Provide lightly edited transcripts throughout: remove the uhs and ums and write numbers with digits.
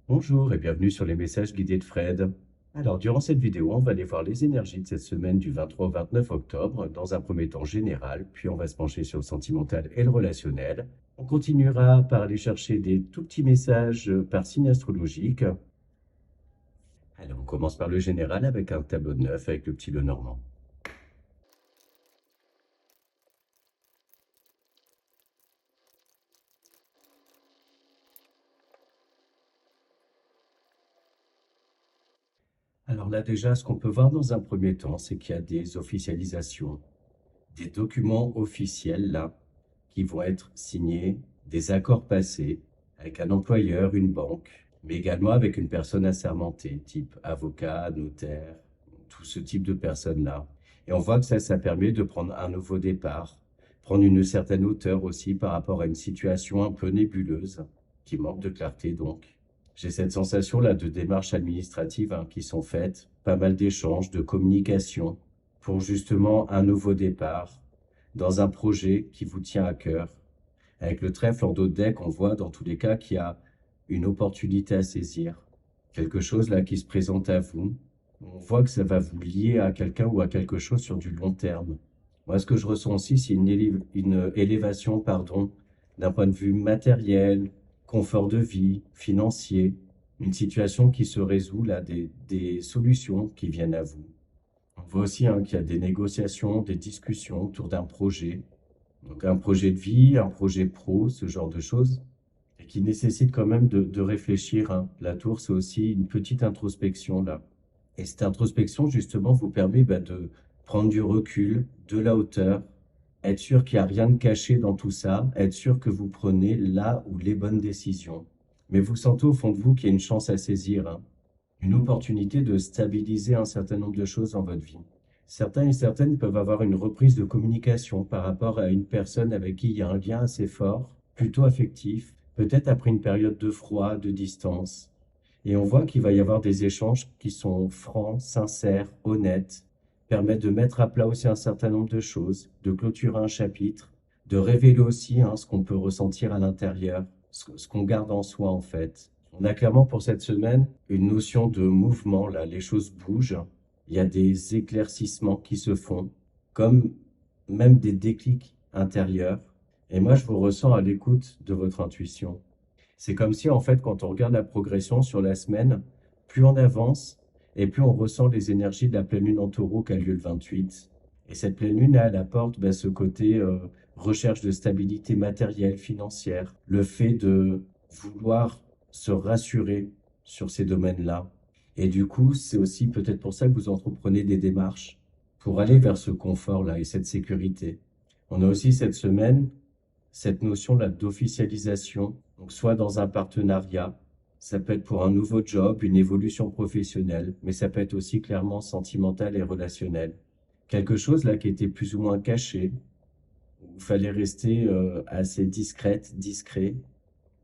Bonjour et bienvenue sur les messages guidés de Fred. Alors, durant cette vidéo, on va aller voir les énergies de cette semaine du 23 au 29 octobre, dans un premier temps général, puis on va se pencher sur le sentimental et le relationnel. On continuera par aller chercher des tout petits messages par signe astrologique. Alors, on commence par le général avec un tableau de 9 avec le petit Lenormand. Alors là, déjà, ce qu'on peut voir dans un premier temps, c'est qu'il y a des officialisations, des documents officiels là, qui vont être signés, des accords passés avec un employeur, une banque, mais également avec une personne assermentée, type avocat, notaire, tout ce type de personnes-là. Et on voit que ça permet de prendre un nouveau départ, prendre une certaine hauteur aussi par rapport à une situation un peu nébuleuse, qui manque de clarté donc. J'ai cette sensation-là de démarches administratives qui sont faites, pas mal d'échanges, de communication, pour justement un nouveau départ, dans un projet qui vous tient à cœur. Avec le trèfle en dos de deck, on voit dans tous les cas qu'il y a une opportunité à saisir, quelque chose là qui se présente à vous. On voit que ça va vous lier à quelqu'un ou à quelque chose sur du long terme. Moi, ce que je ressens aussi, c'est une élévation, pardon, d'un point de vue matériel, confort de vie, financier, une situation qui se résout là, des solutions qui viennent à vous. On voit aussi qu'il y a des négociations, des discussions autour d'un projet. Donc un projet de vie, un projet pro, ce genre de choses, et qui nécessite quand même de réfléchir. La tour, c'est aussi une petite introspection là. Et cette introspection, justement, vous permet de prendre du recul, de la hauteur, être sûr qu'il n'y a rien de caché dans tout ça, être sûr que vous prenez là où les bonnes décisions. Mais vous sentez au fond de vous qu'il y a une chance à saisir, une opportunité de stabiliser un certain nombre de choses dans votre vie. Certains et certaines peuvent avoir une reprise de communication par rapport à une personne avec qui il y a un lien assez fort, plutôt affectif, peut-être après une période de froid, de distance. Et on voit qu'il va y avoir des échanges qui sont francs, sincères, honnêtes, permettent de mettre à plat aussi un certain nombre de choses, de clôturer un chapitre, de révéler aussi ce qu'on peut ressentir à l'intérieur, ce qu'on garde en soi en fait. On a clairement pour cette semaine une notion de mouvement, là, les choses bougent, il y a des éclaircissements qui se font, comme même des déclics intérieurs. Et moi, je vous ressens à l'écoute de votre intuition. C'est comme si, en fait, quand on regarde la progression sur la semaine, plus on avance et plus on ressent les énergies de la pleine lune en taureau qui a lieu le 28. Et cette pleine lune, elle apporte ce côté recherche de stabilité matérielle, financière, le fait de vouloir se rassurer sur ces domaines-là. Et du coup, c'est aussi peut-être pour ça que vous entreprenez des démarches pour aller vers ce confort-là et cette sécurité. On a aussi cette semaine cette notion-là d'officialisation, donc soit dans un partenariat, ça peut être pour un nouveau job, une évolution professionnelle, mais ça peut être aussi clairement sentimental et relationnel. Quelque chose là qui était plus ou moins caché, où il fallait rester assez discrète, discret.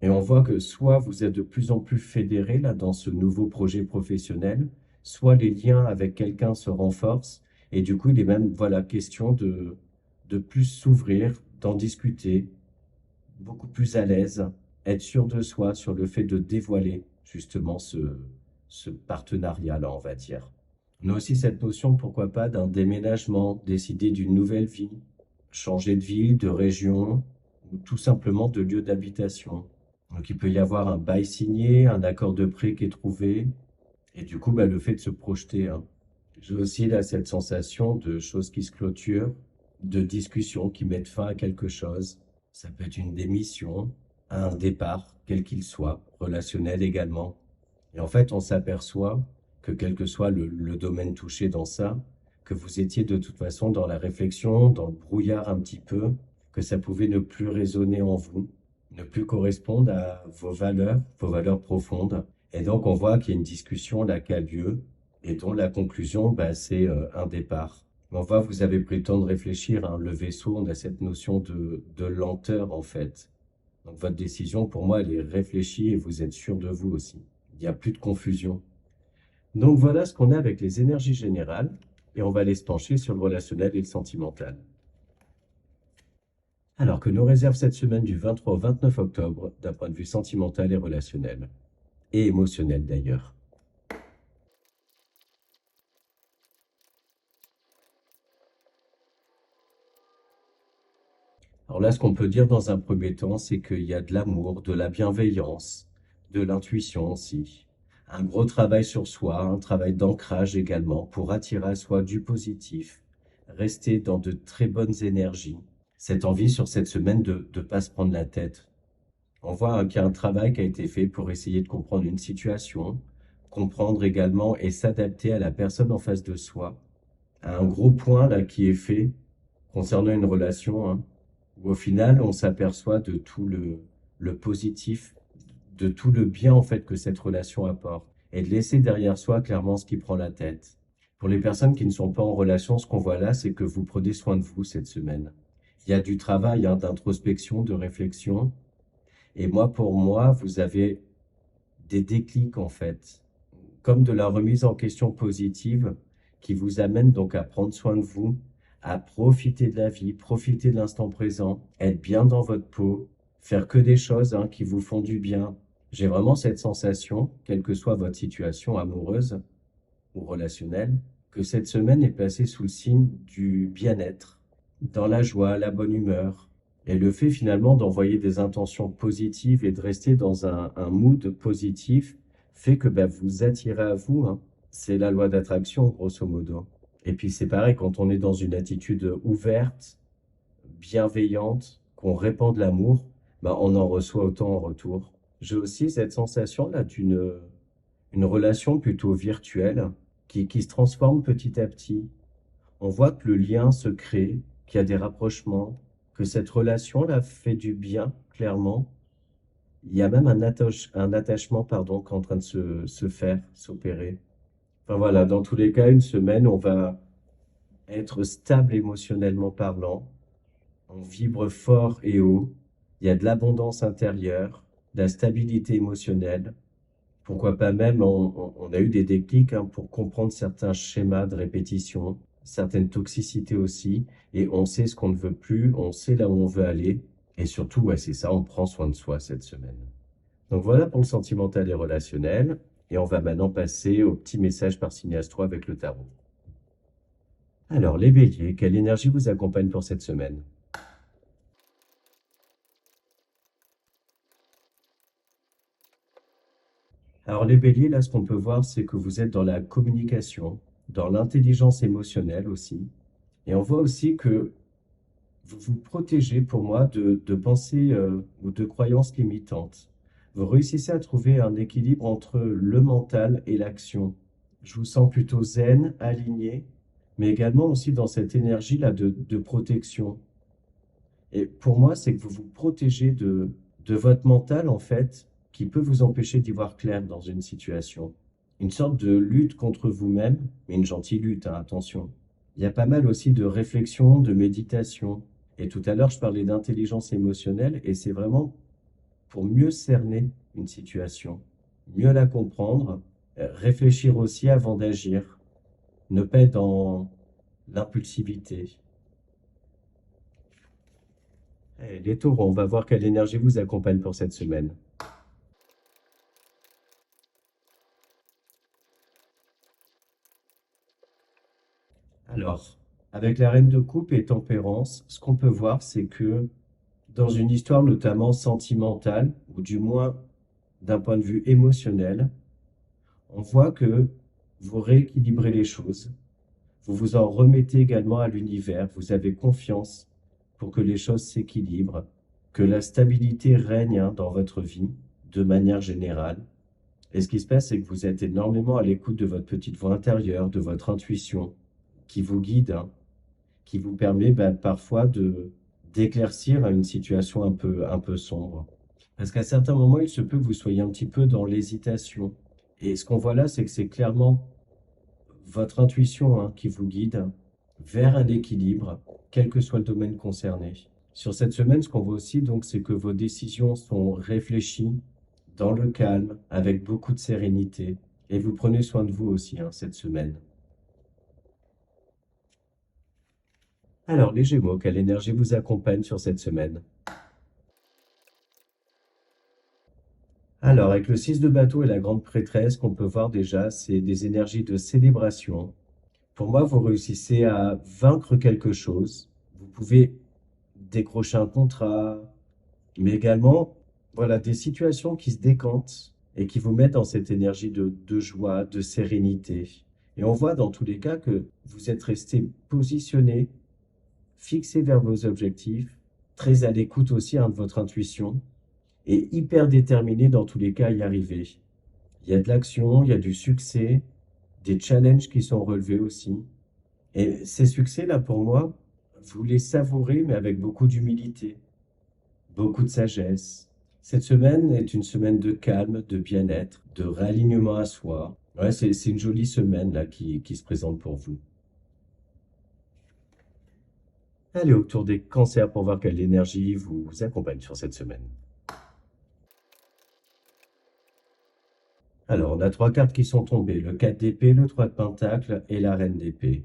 Et on voit que soit vous êtes de plus en plus fédéré là dans ce nouveau projet professionnel, soit les liens avec quelqu'un se renforcent. Et du coup, il est même voilà question de plus s'ouvrir, d'en discuter, beaucoup plus à l'aise, être sûr de soi sur le fait de dévoiler justement ce partenariat-là, on va dire. On a aussi cette notion, pourquoi pas, d'un déménagement, décider d'une nouvelle vie, changer de ville, de région, ou tout simplement de lieu d'habitation. Donc il peut y avoir un bail signé, un accord de prêt qui est trouvé, et du coup, le fait de se projeter. J'ai aussi là cette sensation de choses qui se clôturent, de discussions qui mettent fin à quelque chose. Ça peut être une démission, un départ, quel qu'il soit, relationnel également. Et en fait, on s'aperçoit que quel que soit le domaine touché dans ça, que vous étiez de toute façon dans la réflexion, dans le brouillard un petit peu, que ça pouvait ne plus résonner en vous, ne plus correspondre à vos valeurs profondes. Et donc, on voit qu'il y a une discussion là qui a lieu et dont la conclusion, c'est un départ. Mais on voit, vous avez pris le temps de réfléchir. Le vaisseau, on a cette notion de lenteur en fait. Donc, votre décision, pour moi, elle est réfléchie et vous êtes sûr de vous aussi. Il n'y a plus de confusion. Donc, voilà ce qu'on a avec les énergies générales et on va aller se pencher sur le relationnel et le sentimental. Alors que nous réserve cette semaine du 23 au 29 octobre d'un point de vue sentimental et relationnel. et émotionnelle d'ailleurs. Alors là, ce qu'on peut dire dans un premier temps, c'est qu'il y a de l'amour, de la bienveillance, de l'intuition aussi. Un gros travail sur soi, un travail d'ancrage également pour attirer à soi du positif, rester dans de très bonnes énergies. Cette envie sur cette semaine de ne pas se prendre la tête. On voit qu'il y a un travail qui a été fait pour essayer de comprendre une situation, comprendre également et s'adapter à la personne en face de soi. Un gros point là qui est fait concernant une relation, hein, où au final on s'aperçoit de tout le positif, de tout le bien en fait que cette relation apporte, et de laisser derrière soi clairement ce qui prend la tête. Pour les personnes qui ne sont pas en relation, ce qu'on voit là, c'est que vous prenez soin de vous cette semaine. Il y a du travail, hein, d'introspection, de réflexion, et moi pour moi, vous avez des déclics en fait, comme de la remise en question positive qui vous amène donc à prendre soin de vous, à profiter de la vie, profiter de l'instant présent, être bien dans votre peau, faire que des choses hein, qui vous font du bien. J'ai vraiment cette sensation, quelle que soit votre situation amoureuse ou relationnelle, que cette semaine est placée sous le signe du bien-être, dans la joie, la bonne humeur. Et le fait finalement d'envoyer des intentions positives et de rester dans un mood positif fait que bah, vous attirez à vous, hein. C'est la loi d'attraction, grosso modo. Et puis c'est pareil, quand on est dans une attitude ouverte, bienveillante, qu'on répand de l'amour, bah, on en reçoit autant en retour. J'ai aussi cette sensation-là d'une une relation plutôt virtuelle qui se transforme petit à petit. On voit que le lien se crée, qu'il y a des rapprochements, que cette relation-là fait du bien, clairement. Il y a même un attachement, pardon, qui est en train de se faire, s'opérer. Enfin voilà, dans tous les cas, une semaine, on va être stable émotionnellement parlant. On vibre fort et haut. Il y a de l'abondance intérieure, de la stabilité émotionnelle. Pourquoi pas même, on a eu des déclics hein, pour comprendre certains schémas de répétition, certaines toxicités aussi, et on sait ce qu'on ne veut plus, on sait là où on veut aller, et surtout, ouais, c'est ça, on prend soin de soi cette semaine. Donc voilà pour le sentimental et relationnel, et on va maintenant passer au petit message par signe astro avec le tarot. Alors, les béliers, quelle énergie vous accompagne pour cette semaine? Alors les béliers, là, ce qu'on peut voir, c'est que vous êtes dans la communication, dans l'intelligence émotionnelle aussi. Et on voit aussi que vous vous protégez, pour moi, de pensées ou de croyances limitantes. Vous réussissez à trouver un équilibre entre le mental et l'action. Je vous sens plutôt zen, aligné, mais également aussi dans cette énergie-là de protection. Et pour moi, c'est que vous vous protégez de votre mental, en fait, qui peut vous empêcher d'y voir clair dans une situation. Une sorte de lutte contre vous-même, mais une gentille lutte, hein, attention. Il y a pas mal aussi de réflexion, de méditation. Et tout à l'heure, je parlais d'intelligence émotionnelle, et c'est vraiment pour mieux cerner une situation, mieux la comprendre, réfléchir aussi avant d'agir, ne pas être dans l'impulsivité. Les taureaux, on va voir quelle énergie vous accompagne pour cette semaine. Alors, avec la reine de coupe et tempérance, ce qu'on peut voir, c'est que dans une histoire notamment sentimentale, ou du moins d'un point de vue émotionnel, on voit que vous rééquilibrez les choses, vous vous en remettez également à l'univers, vous avez confiance pour que les choses s'équilibrent, que la stabilité règne hein, dans votre vie de manière générale. Et ce qui se passe, c'est que vous êtes énormément à l'écoute de votre petite voix intérieure, de votre intuition, qui vous guide, hein, qui vous permet ben, parfois de d'éclaircir une situation un peu sombre. Parce qu'à certains moments, il se peut que vous soyez un petit peu dans l'hésitation. Et ce qu'on voit là, c'est que c'est clairement votre intuition hein, qui vous guide vers un équilibre, quel que soit le domaine concerné. Sur cette semaine, ce qu'on voit aussi, donc, c'est que vos décisions sont réfléchies, dans le calme, avec beaucoup de sérénité. Et vous prenez soin de vous aussi hein, cette semaine. Alors, les Gémeaux, quelle énergie vous accompagne sur cette semaine? Alors, avec le 6 de bateau et la grande prêtresse, qu'on peut voir déjà, c'est des énergies de célébration. Pour moi, vous réussissez à vaincre quelque chose. Vous pouvez décrocher un contrat, mais également, voilà, des situations qui se décantent et qui vous mettent dans cette énergie de joie, de sérénité. Et on voit dans tous les cas que vous êtes resté positionné, fixé vers vos objectifs, très à l'écoute aussi hein, de votre intuition et hyper déterminé dans tous les cas à y arriver. Il y a de l'action, il y a du succès, des challenges qui sont relevés aussi. Et ces succès-là, pour moi, vous les savourez, mais avec beaucoup d'humilité, beaucoup de sagesse. Cette semaine est une semaine de calme, de bien-être, de réalignement à soi. Ouais, c'est une jolie semaine là qui se présente pour vous. Allez autour des cancers pour voir quelle énergie vous accompagne sur cette semaine. Alors, on a trois cartes qui sont tombées, le 4 d'épée, le 3 de pentacle et la reine d'épée.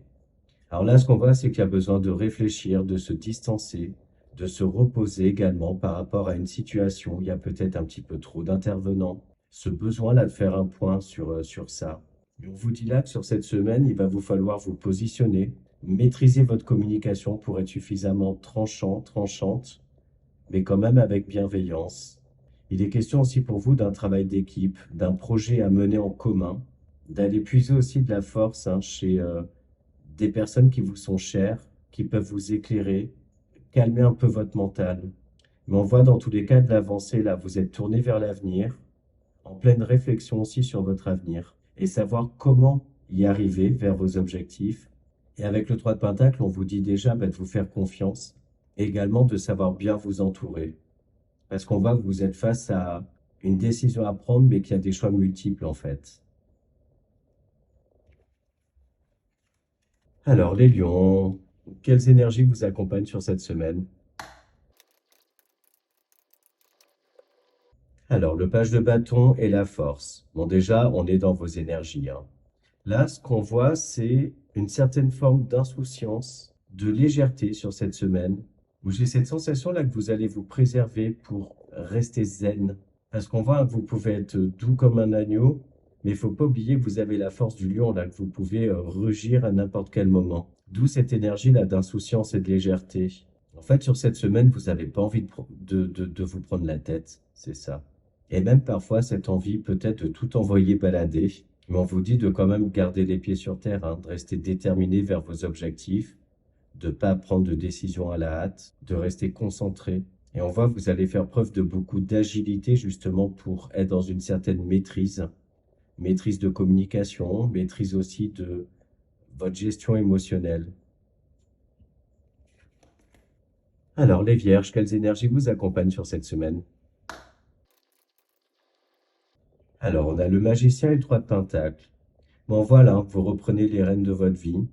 Alors là, ce qu'on voit, c'est qu'il y a besoin de réfléchir, de se distancer, de se reposer également par rapport à une situation où il y a peut-être un petit peu trop d'intervenants. Ce besoin-là de faire un point sur ça. Et on vous dit là que sur cette semaine, il va vous falloir vous positionner, maîtriser votre communication pour être suffisamment tranchant, tranchante, mais quand même avec bienveillance. Il est question aussi pour vous d'un travail d'équipe, d'un projet à mener en commun, d'aller puiser aussi de la force hein, chez des personnes qui vous sont chères, qui peuvent vous éclairer, calmer un peu votre mental. Mais on voit dans tous les cas de l'avancée là, vous êtes tourné vers l'avenir, en pleine réflexion aussi sur votre avenir, et savoir comment y arriver vers vos objectifs. Et avec le 3 de Pentacle, on vous dit déjà bah, de vous faire confiance, et également de savoir bien vous entourer. Parce qu'on voit que vous êtes face à une décision à prendre, mais qu'il y a des choix multiples en fait. Alors, les lions, quelles énergies vous accompagnent sur cette semaine? Alors, le page de bâton et la force. Bon, déjà, on est dans vos énergies, hein. Là, ce qu'on voit, c'est une certaine forme d'insouciance, de légèreté sur cette semaine, où j'ai cette sensation-là que vous allez vous préserver pour rester zen. Parce qu'on voit que vous pouvez être doux comme un agneau, mais il faut pas oublier que vous avez la force du lion, là, que vous pouvez rugir à n'importe quel moment. D'où cette énergie-là d'insouciance et de légèreté. En fait, sur cette semaine, vous n'avez pas envie de vous prendre la tête, c'est ça. Et même parfois, cette envie peut-être de tout envoyer balader, mais on vous dit de quand même garder les pieds sur terre, hein, de rester déterminé vers vos objectifs, de ne pas prendre de décision à la hâte, de rester concentré. Et on voit que vous allez faire preuve de beaucoup d'agilité justement pour être dans une certaine maîtrise, maîtrise de communication, maîtrise aussi de votre gestion émotionnelle. Alors, les vierges, quelles énergies vous accompagnent sur cette semaine? Alors, on a le magicien et le 3 de pentacle. Bon, voilà, vous reprenez les rênes de votre vie.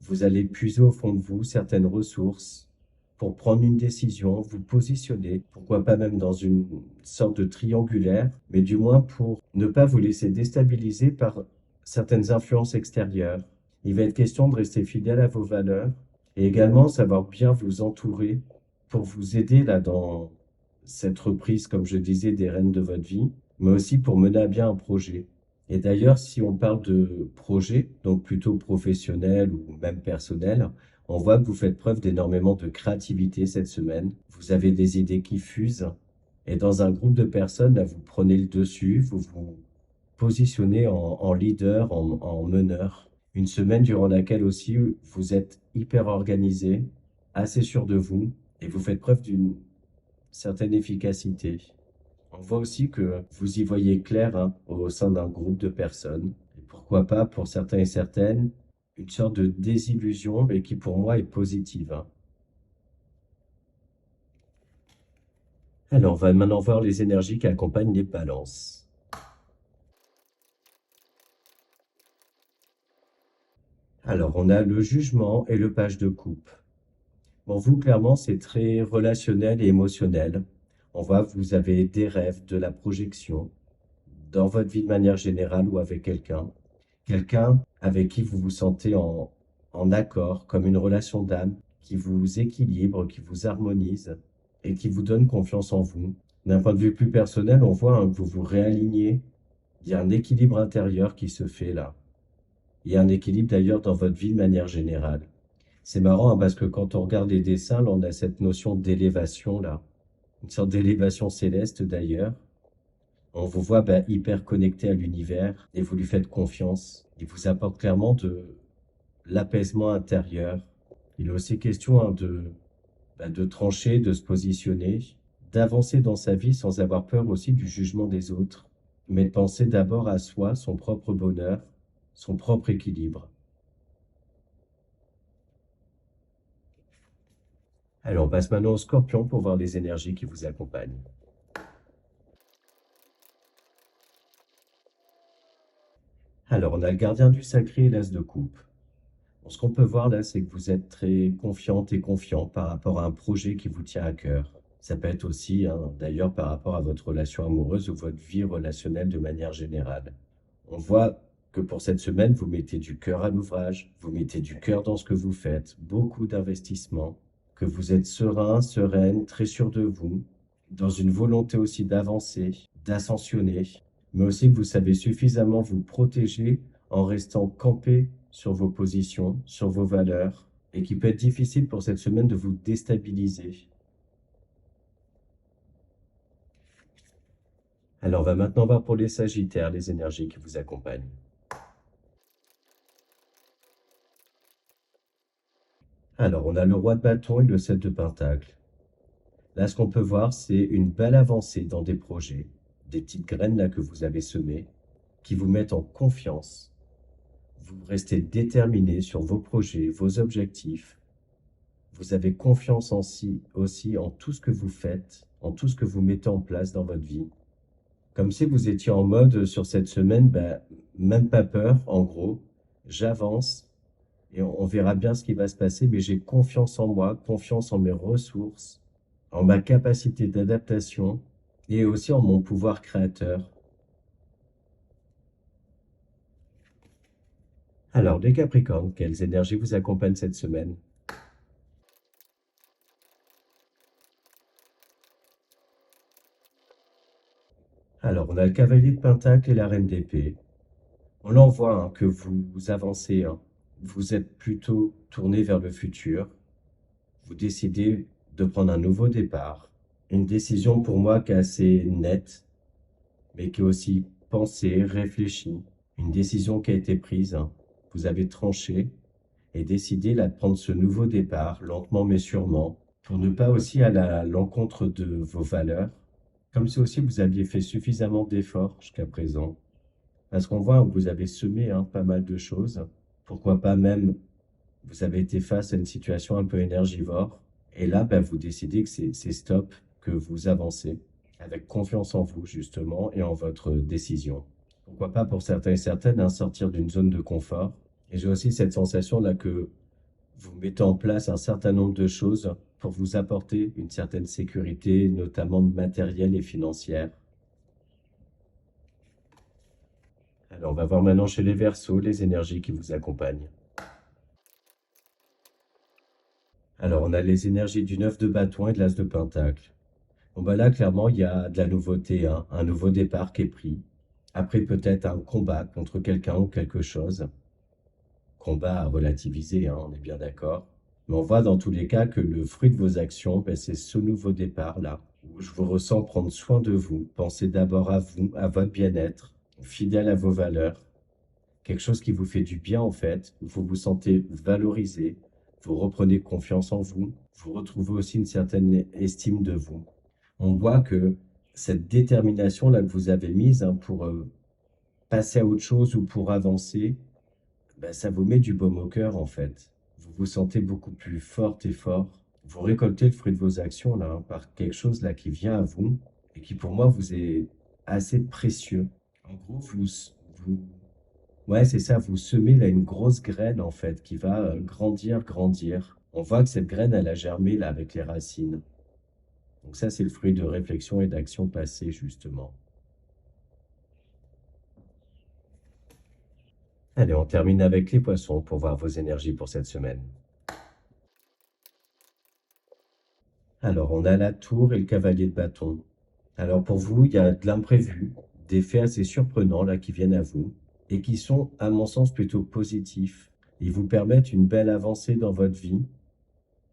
Vous allez puiser au fond de vous certaines ressources pour prendre une décision, vous positionner, pourquoi pas même dans une sorte de triangulaire, mais du moins pour ne pas vous laisser déstabiliser par certaines influences extérieures. Il va être question de rester fidèle à vos valeurs et également savoir bien vous entourer pour vous aider là dans cette reprise, comme je disais, des rênes de votre vie, mais aussi pour mener à bien un projet. Et d'ailleurs, si on parle de projet, donc plutôt professionnel ou même personnel, on voit que vous faites preuve d'énormément de créativité cette semaine. Vous avez des idées qui fusent. Et dans un groupe de personnes, là, vous prenez le dessus, vous vous positionnez en leader, en meneur. Une semaine durant laquelle aussi vous êtes hyper organisé, assez sûr de vous, et vous faites preuve d'une certaine efficacité. On voit aussi que vous y voyez clair hein, au sein d'un groupe de personnes. Et pourquoi pas, pour certains et certaines, une sorte de désillusion, mais qui pour moi est positive, hein. Alors, on va maintenant voir les énergies qui accompagnent les balances. Alors, on a le jugement et le page de coupe. Bon, vous, clairement, c'est très relationnel et émotionnel. On voit que vous avez des rêves, de la projection, dans votre vie de manière générale ou avec quelqu'un. Quelqu'un avec qui vous vous sentez en accord, comme une relation d'âme, qui vous équilibre, qui vous harmonise et qui vous donne confiance en vous. D'un point de vue plus personnel, on voit hein, que vous vous réalignez. Il y a un équilibre intérieur qui se fait là. Il y a un équilibre d'ailleurs dans votre vie de manière générale. C'est marrant hein, parce que quand on regarde les dessins, là, on a cette notion d'élévation là, une sorte d'élévation céleste d'ailleurs. On vous voit hyper connecté à l'univers et vous lui faites confiance. Il vous apporte clairement de l'apaisement intérieur. Il est aussi question hein, de trancher, de se positionner, d'avancer dans sa vie sans avoir peur aussi du jugement des autres, mais de penser d'abord à soi, son propre bonheur, son propre équilibre. Alors, on passe maintenant au Scorpion pour voir les énergies qui vous accompagnent. Alors, on a le gardien du sacré et l'as de coupe. Bon, ce qu'on peut voir là, c'est que vous êtes très confiante et confiant par rapport à un projet qui vous tient à cœur. Ça peut être aussi, hein, d'ailleurs, par rapport à votre relation amoureuse ou votre vie relationnelle de manière générale. On voit que pour cette semaine, vous mettez du cœur à l'ouvrage, vous mettez du cœur dans ce que vous faites, beaucoup d'investissement, que vous êtes serein, sereine, très sûr de vous, dans une volonté aussi d'avancer, d'ascensionner, mais aussi que vous savez suffisamment vous protéger en restant campé sur vos positions, sur vos valeurs, et qui peut être difficile pour cette semaine de vous déstabiliser. Alors, on va maintenant voir pour les Sagittaires les énergies qui vous accompagnent. Alors, on a le roi de bâton et le 7 de pentacle. Là, ce qu'on peut voir, c'est une belle avancée dans des projets, des petites graines là que vous avez semées, qui vous mettent en confiance. Vous restez déterminé sur vos projets, vos objectifs. Vous avez confiance en si, aussi en tout ce que vous faites, en tout ce que vous mettez en place dans votre vie. Comme si vous étiez en mode sur cette semaine, même pas peur, en gros, j'avance et on verra bien ce qui va se passer, mais j'ai confiance en moi, confiance en mes ressources, en ma capacité d'adaptation et aussi en mon pouvoir créateur. Alors, les Capricornes, quelles énergies vous accompagnent cette semaine? Alors, on a le cavalier de Pentacle et la reine d'épée. On l'envoie hein, que vous avancez, hein. Vous êtes plutôt tourné vers le futur. Vous décidez de prendre un nouveau départ. Une décision pour moi qui est assez nette, mais qui est aussi pensée, réfléchie. Une décision qui a été prise, hein. Vous avez tranché et décidé là, de prendre ce nouveau départ, lentement mais sûrement, pour ne pas aussi aller à l'encontre de vos valeurs, comme si aussi vous aviez fait suffisamment d'efforts jusqu'à présent. Parce qu'on voit que vous avez semé hein, pas mal de choses. Pourquoi pas même, vous avez été face à une situation un peu énergivore. Et là, vous décidez que c'est stop, que vous avancez avec confiance en vous, justement, et en votre décision. Pourquoi pas pour certains et certaines, hein, sortir d'une zone de confort. Et j'ai aussi cette sensation-là que vous mettez en place un certain nombre de choses pour vous apporter une certaine sécurité, notamment matérielle et financière. Alors, on va voir maintenant chez les Verseaux les énergies qui vous accompagnent. Alors, on a les énergies du 9 de bâton et de l'as de pentacle. Bon, là, clairement, il y a de la nouveauté, hein, un nouveau départ qui est pris. Après, peut-être un combat contre quelqu'un ou quelque chose. Combat à relativiser, hein, on est bien d'accord. Mais on voit dans tous les cas que le fruit de vos actions, c'est ce nouveau départ-là, où je vous ressens prendre soin de vous, pensez d'abord à vous, à votre bien-être, fidèle à vos valeurs, quelque chose qui vous fait du bien en fait, où vous vous sentez valorisé, vous reprenez confiance en vous, vous retrouvez aussi une certaine estime de vous. On voit que cette détermination-là que vous avez mise hein, pour passer à autre chose ou pour avancer, ça vous met du baume au cœur en fait. Vous vous sentez beaucoup plus forte et fort. Vous récoltez le fruit de vos actions là, hein, par quelque chose là qui vient à vous et qui pour moi vous est assez précieux. En gros, vous ouais, c'est ça, vous semez là une grosse graine en fait qui va grandir, grandir. On voit que cette graine, elle a germé là avec les racines. Donc ça, c'est le fruit de réflexion et d'action passée justement. Allez, on termine avec les poissons pour voir vos énergies pour cette semaine. Alors, on a la tour et le cavalier de bâton. Alors pour vous, il y a de l'imprévu, des faits assez surprenants là qui viennent à vous et qui sont, à mon sens, plutôt positifs. Ils vous permettent une belle avancée dans votre vie,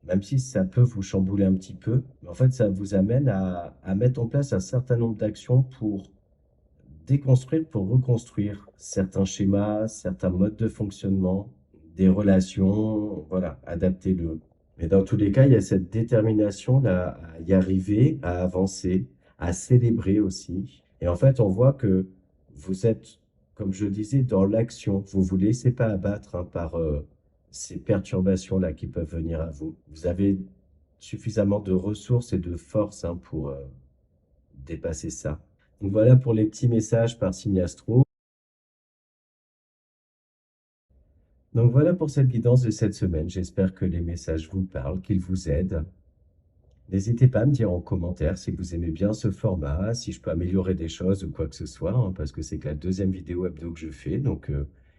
même si ça peut vous chambouler un petit peu. Mais en fait, ça vous amène à mettre en place un certain nombre d'actions pour déconstruire, pour reconstruire certains schémas, certains modes de fonctionnement, des relations, voilà, adaptez-le. Mais dans tous les cas, il y a cette détermination-là à y arriver, à avancer, à célébrer aussi. Et en fait, on voit que vous êtes, comme je disais, dans l'action. Vous ne vous laissez pas abattre hein, par ces perturbations-là qui peuvent venir à vous. Vous avez suffisamment de ressources et de force hein, pour dépasser ça. Donc voilà pour les petits messages par signe astro. Donc voilà pour cette guidance de cette semaine. J'espère que les messages vous parlent, qu'ils vous aident. N'hésitez pas à me dire en commentaire si vous aimez bien ce format, si je peux améliorer des choses ou quoi que ce soit, hein, parce que c'est que la deuxième vidéo hebdo que je fais. Donc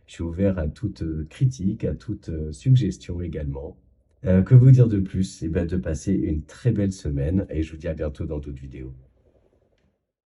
je suis ouvert à toute critique, à toute suggestion également. Que vous dire de plus? Eh bien, de passer une très belle semaine et je vous dis à bientôt dans d'autres vidéos.